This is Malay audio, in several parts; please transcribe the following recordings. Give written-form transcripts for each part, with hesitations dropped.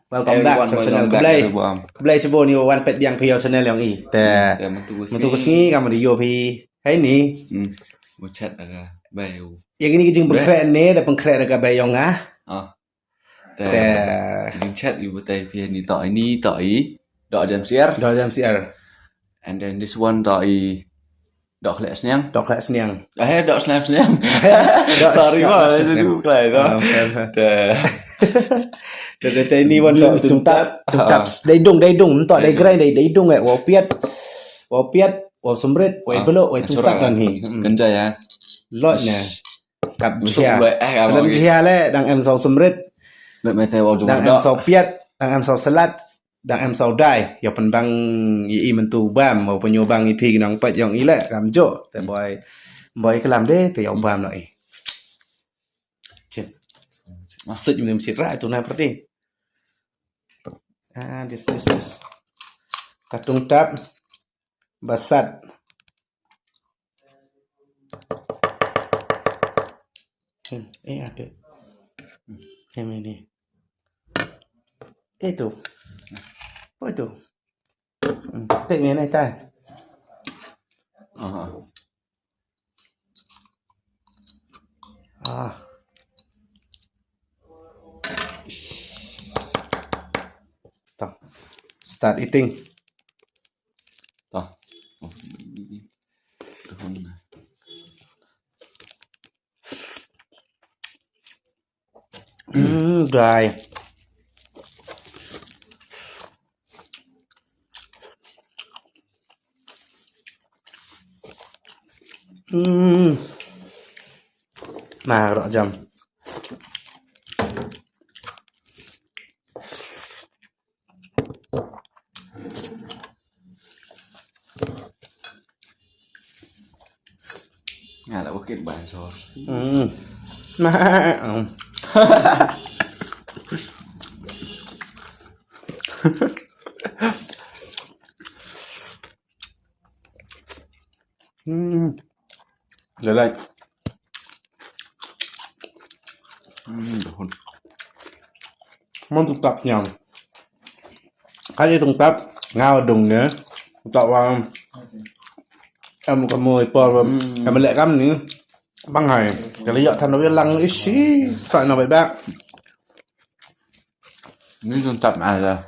Welcome back sa channel KHLIEH sebelum ni wan pet biang pio channel yang i. Te mentu kesini kamu di yo pi hai ni. Một chat là bài Yang ini jing pengkrek ni ada pengkrek dekat bayong ah. Te jing chat ibu tay pi ni tỏi DOHJEM SYIAR. DOHJEM SYIAR. And then this one tỏi DOHJEM SNAM. DOHJEM SNAM. DOHJEM SNAM. Sorry mà, itu cái đó. Te ini wan tung tap dai dung tok dai grai dai dung wa piat wa semret wa belok wa tung tap kan hi. Kenjai ya. Lot nè. Cặp chia. Lần chia le đang em sau semret. Đợi mày theo vào đang em sau piat, đang em sau salad, đang em sau dai. Ya penbang i mentu bam mau penyobang i pi nang pat yang i le kam jo. Te boy kelam de te yang bam noi. Sut mình sẽ ra tụi này phát đi. This. Katung tap basat. Ada. Yang ini. Itu. Apa itu? Tek ni naik tak? Start eating. Dry. Mà rõ jam. Nhà đã có kết bản rồi. Mà Rồi đây. Món tung tập nhầm. Cái gì tung tập ngao đùng nữa. Tạo vào em có mồi bò em lại găm nữa. Băng này cái lý do thằng nó biết lăng ít xí phải nào vậy bác. Nếu tung tập à giờ.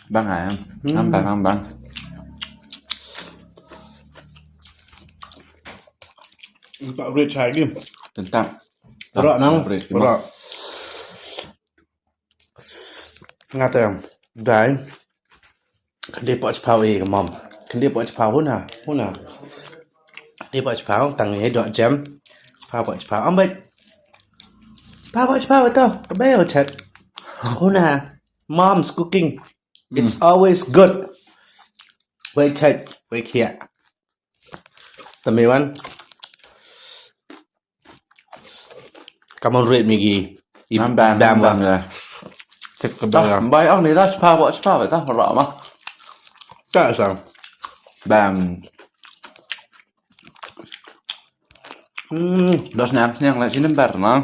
Băng này không? Băng. Tạo Ritre đi. Tentang. Berat nang. Berat. Ngata dai. Dia buat sepau ke mom. Dia buat sepau huna. Dia buat sepau tang ni DOHJEM. Pa buat sepau ambet. Pa buat sepau tu. Kebel chat. Huna. Mom's cooking. It's always good. Wait here. Teman-teman. Cảm ơn rệt mì Nam đam vào rồi. Thịt cái bào bay ông này ra spa vậy ta họ rõ mà. Chắc sao? Bam. Đó snap nhang lại trên bờ nó.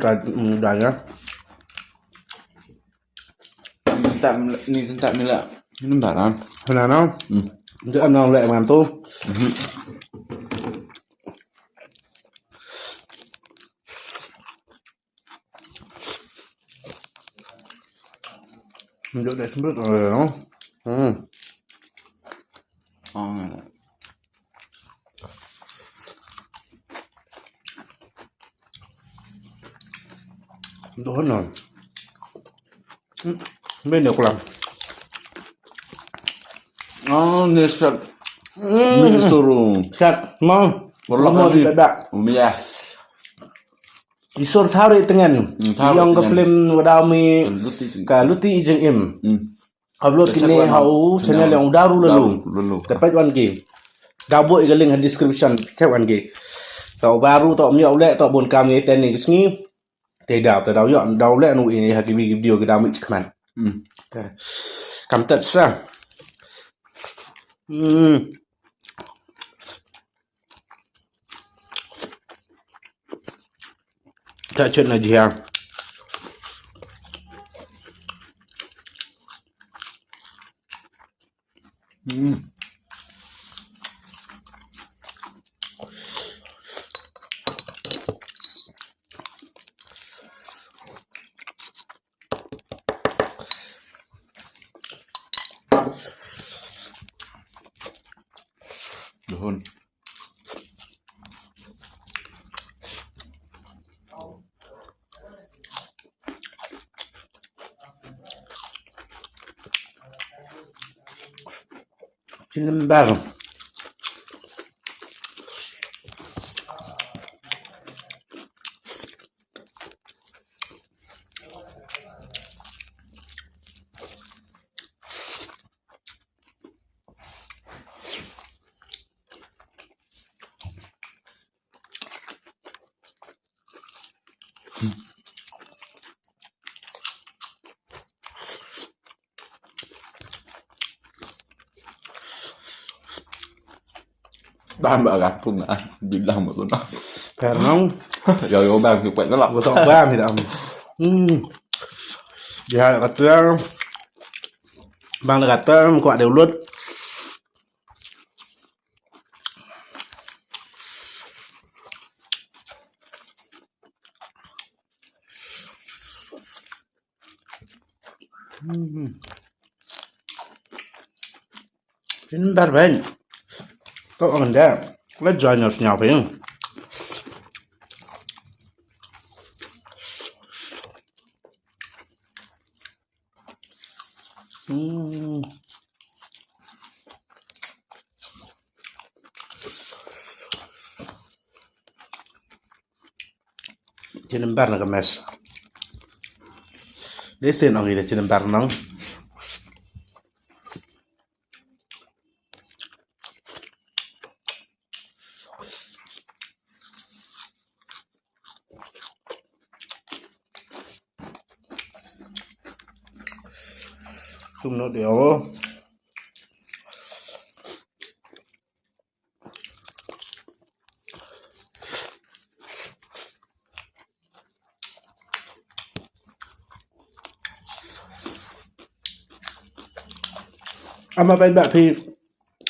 Cái đại nhá. Tạm như là trên bờ nó. Hồi nào nó? Chứ ăn nào lại làm tô. Mình dựa để không biết rồi nó. Đồ hết rồi. Bên được làm. Nesat. Suruh. Kat, mau. Mau dadak. Iya. Isor thari tengan. Yang ke film wadami ka luti ijeng im. Upload kini hau channel yang DAURU LALOO. Tepat wan ki. Gabuk ke link description check wan ki. Tau baru tau myo le tau bon kam ni ten ni sngi. Te dau te dau yo dau le nu ini ha ki video ke dau mi chman. Cầm tật sao? Tại chuyện là gì à? Được hơn. Chính ba rồi. Ban bạc gạt cùng là bilang một con. Karena Rồi bang thì quậy nó lọc. gue tak paham tidak. Dia kata bang kata kok ada ulut. Sebentar banyak. Kok anda? Lo jangan nyapa. Cinembar nak kemes. Desain orang ini cinembar nang. Tum no deo. Ama baik bak pi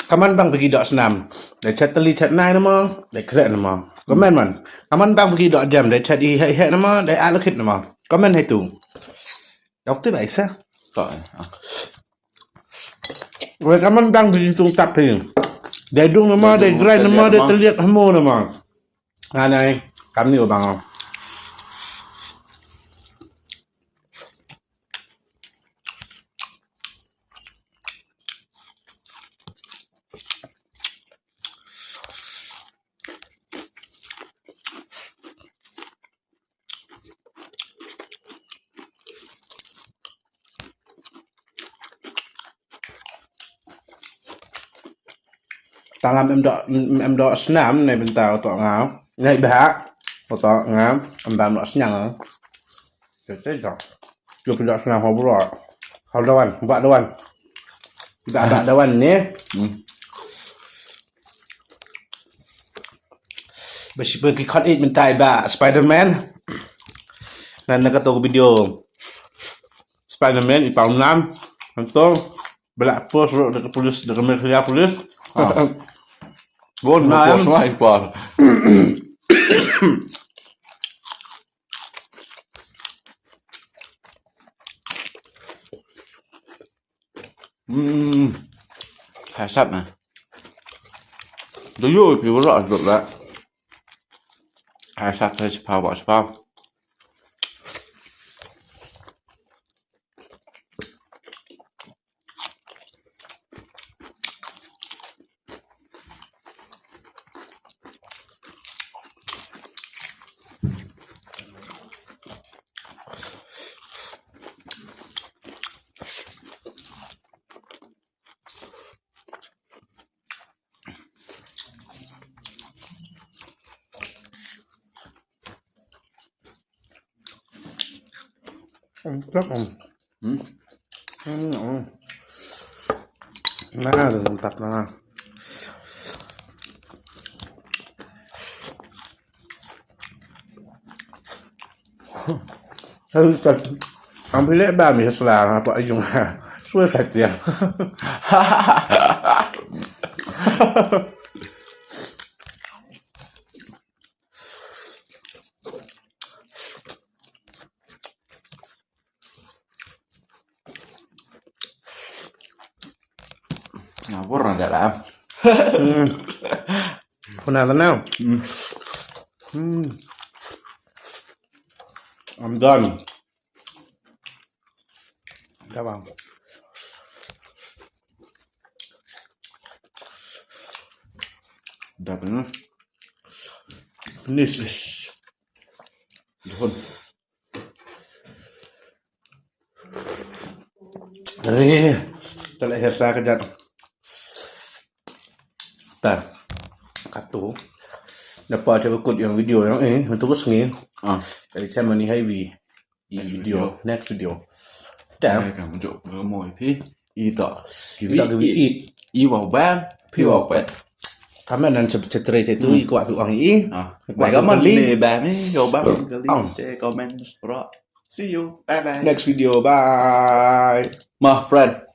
kaman bang pergi dok SNAM. Dah chat teli chat nai nama, dah kret nama. Komen man. Kaman bang pergi DOHJEM, dah chat i hek nama, dah alokit nama. Komen hai tu. Doktor baik sah. Rồi. Rồi kaman bang pergi tung tap pi. Dah dung nama, dah grind nama, dah terlihat hamo nama. Nganai kami bang. Tangan em dok SNAM này bên tàu tọa ngáo ngay bả tọa ngáo em bàn dok SNAM rồi tới rồi chụp dok SNAM họ bro họ lawan buat lawan tak lawan ni pergi KHLIEH minta iba Spiderman dan nak tahu video Spiderman di tahun 6 untuk belak pos dekat polis dekat media polis. Vốn nó có số hay quả. Hải sắp à. Đối với kiểu rõ được đấy. Hải sắp thôi spao bỏ spao. Rất không? Nah, mantap nah. Ambil lebar ni setelah apa ujung suai saja. Ngawur ada lah. Pernah tenang. I'm done. Các bạn. Udah bener. Finish. Duhun. Terlihat saya kejat. Tah. Katu. Dapat coba ikut yang video yang ini untuk kesini. Kali saya meni heavy. Video. Next video. Đây cả một chỗ có mồi phi y tỏ Y vào ban phi vào quẹt kami nan cetere itu ikut aku orang ini. Quẹt có mà lì bàn ấy rồi bác cái comment bro see you bye bye Next video bye my friend